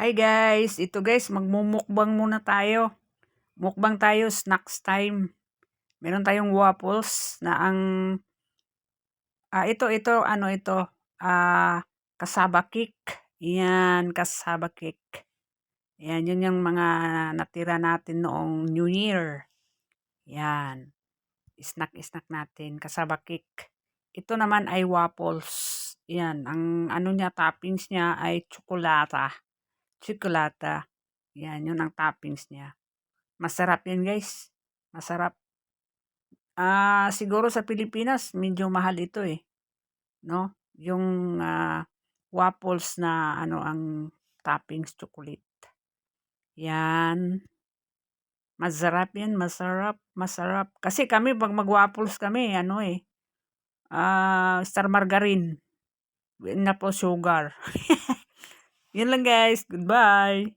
Hi guys, ito guys, magmumukbang muna tayo. Mukbang tayo, snacks time. Meron tayong waffles na ito, cassava cake. Yan, cassava cake. Yan, yun yung mga natira natin noong New Year. Yan, snack natin, cassava cake. Ito naman ay waffles. Yan, ang ano niya, toppings niya ay tsokolata. Tsokolata. Yan, yun ang toppings niya. Masarap yan guys, masarap. Siguro sa Pilipinas medyo mahal ito, 'no, yung, waffles na ano ang toppings chocolate. Yan, masarap yan, masarap, masarap. Kasi kami 'pag mag-waffles kami ano, star margarine, na po sugar. Yun lang guys, goodbye.